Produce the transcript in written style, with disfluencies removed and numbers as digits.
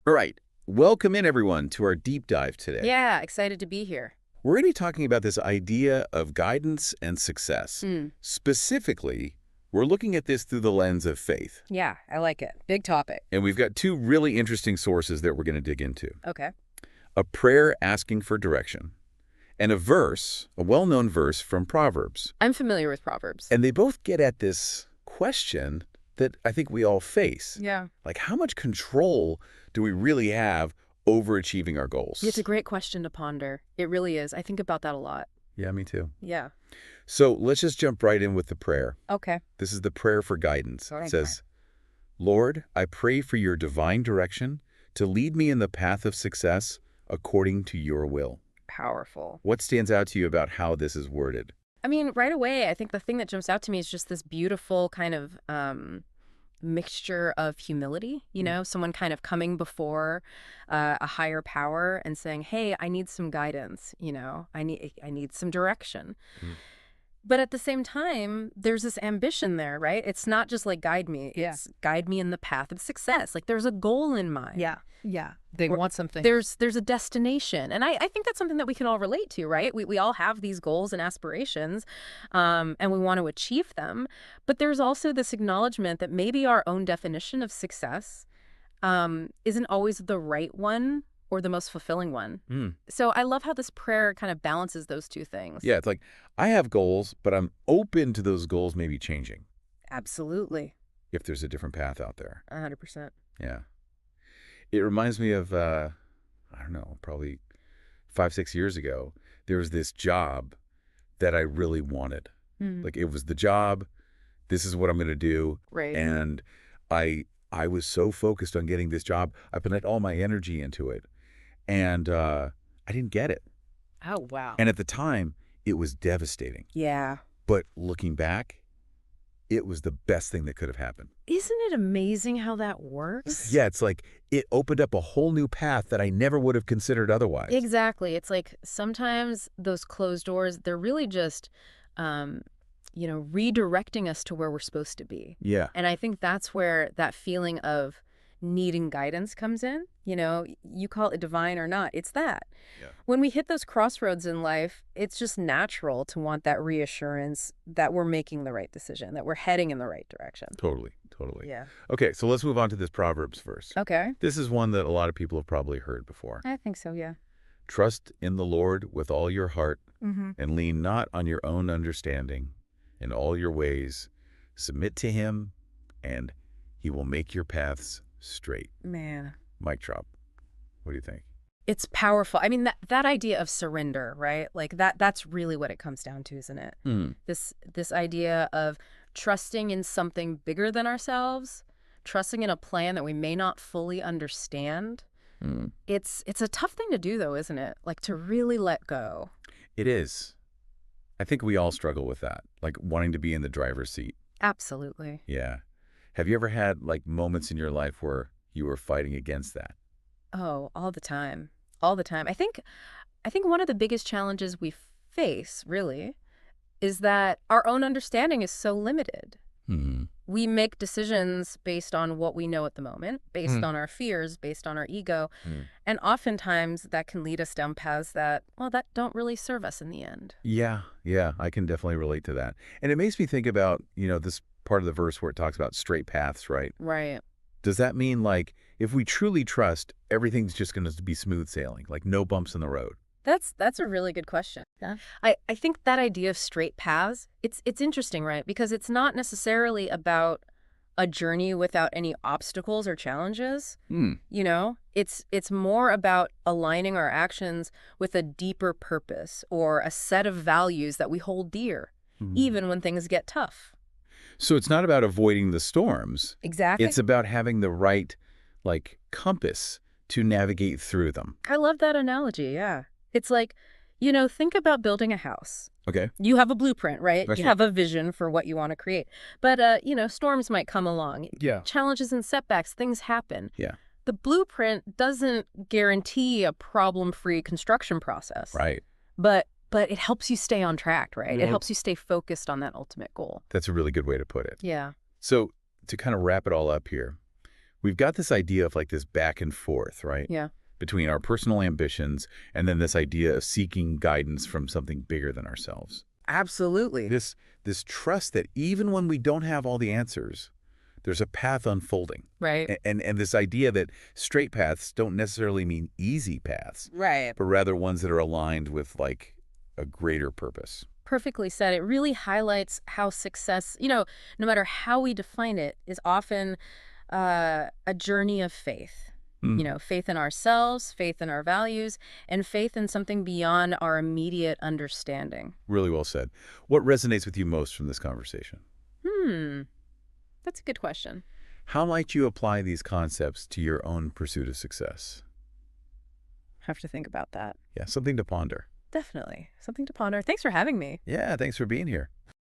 All right. Welcome in, everyone, to our deep dive today. Yeah, excited to be here. We're going to be talking about this idea of guidance and success. Mm. Specifically, we're looking at this through the lens of faith. Yeah, I like it. Big topic. And we've got two really interesting sources that we're going to dig into. Okay. A prayer asking for direction, and a verse, a well-known verse from Proverbs. I'm familiar with Proverbs. And they both get at this question that I think we all face. Yeah. Like, how much control do we really have over achieving our goals? It's a great question to ponder. It really is. I think about that a lot. Yeah, me too. Yeah. So let's just jump right in with the prayer. Okay. This is the prayer for guidance. All right, It says, Lord, I pray for your divine direction to lead me in the path of success according to your will. Powerful. What stands out to you about how this is worded? I mean, right away, I think the thing that jumps out to me is just this beautiful kind of mixture of humility, someone kind of coming before a higher power and saying, hey, I need some guidance, I need some direction. Mm. But at the same time, there's this ambition there, right? It's not just like guide me. Yeah. It's guide me in the path of success. Like there's a goal in mind. Yeah. Yeah. They want something. There's a destination. And I think that's something that we can all relate to, right? We all have these goals and aspirations, and we want to achieve them. But there's also this acknowledgement that maybe our own definition of success isn't always the right one or the most fulfilling one. Mm. So I love how this prayer kind of balances those two things. Yeah, it's like, I have goals, but I'm open to those goals maybe changing. Absolutely. If there's a different path out there. 100%. Yeah. It reminds me of, I don't know, probably 5-6 years ago, there was this job that I really wanted. Mm. Like, it was the job, this is what I'm going to do. Right. And I was so focused on getting this job, I put all my energy into it. And I didn't get it. Oh, wow. And at the time, it was devastating. Yeah. But looking back, it was the best thing that could have happened. Isn't it amazing how that works? Yeah, it's like it opened up a whole new path that I never would have considered otherwise. Exactly. It's like sometimes those closed doors, they're really just, redirecting us to where we're supposed to be. Yeah. And I think that's where that feeling of needing guidance comes in. You call it divine or not, it's that. Yeah. When we hit those crossroads in life, it's just natural to want that reassurance that we're making the right decision, that we're heading in the right direction. Totally. Yeah. Okay, so let's move on to this Proverbs verse. Okay. This is one that a lot of people have probably heard before. I think so, yeah. Trust in the Lord with all your heart, mm-hmm. and lean not on your own understanding. In all your ways, submit to him, and he will make your paths straight. Man. Mic drop. What do you think? It's powerful. I mean, that idea of surrender, right? Like that's really what it comes down to, isn't it? Mm. This idea of trusting in something bigger than ourselves, trusting in a plan that we may not fully understand. Mm. It's a tough thing to do, though, isn't it? Like to really let go. It is. I think we all struggle with that, like wanting to be in the driver's seat. Absolutely. Yeah. Have you ever had like moments in your life where you were fighting against that? Oh, all the time. All the time. I think one of the biggest challenges we face, really, is that our own understanding is so limited. Mm-hmm. We make decisions based on what we know at the moment, based on our fears, based on our ego. And oftentimes that can lead us down paths that don't really serve us in the end. Yeah, I can definitely relate to that. And it makes me think about, this part of the verse where it talks about straight paths, right? Right. Does that mean like if we truly trust, everything's just going to be smooth sailing, like no bumps in the road? That's a really good question. Yeah. I think that idea of straight paths, it's interesting, right? Because it's not necessarily about a journey without any obstacles or challenges. It's more about aligning our actions with a deeper purpose or a set of values that we hold dear, even when things get tough. So it's not about avoiding the storms. Exactly. It's about having the right, compass to navigate through them. I love that analogy, yeah. It's like, think about building a house. Okay. You have a blueprint, right? That's you right. have a vision for what you want to create. But, storms might come along. Yeah. Challenges and setbacks, things happen. Yeah. The blueprint doesn't guarantee a problem-free construction process. Right. But it helps you stay on track, right? Well, it helps you stay focused on that ultimate goal. That's a really good way to put it. Yeah. So to kind of wrap it all up here, we've got this idea of like this back and forth, right? Yeah. Between our personal ambitions and then this idea of seeking guidance from something bigger than ourselves. Absolutely. This trust that even when we don't have all the answers, there's a path unfolding. Right. And this idea that straight paths don't necessarily mean easy paths, Right. but rather ones that are aligned with like a greater purpose. Perfectly said. It really highlights how success, no matter how we define it, is often a journey of faith. Faith in ourselves, faith in our values, and faith in something beyond our immediate understanding. Really well said. What resonates with you most from this conversation? That's a good question. How might you apply these concepts to your own pursuit of success? Have to think about that. Yeah, something to ponder. Definitely. Something to ponder. Thanks for having me. Yeah, thanks for being here.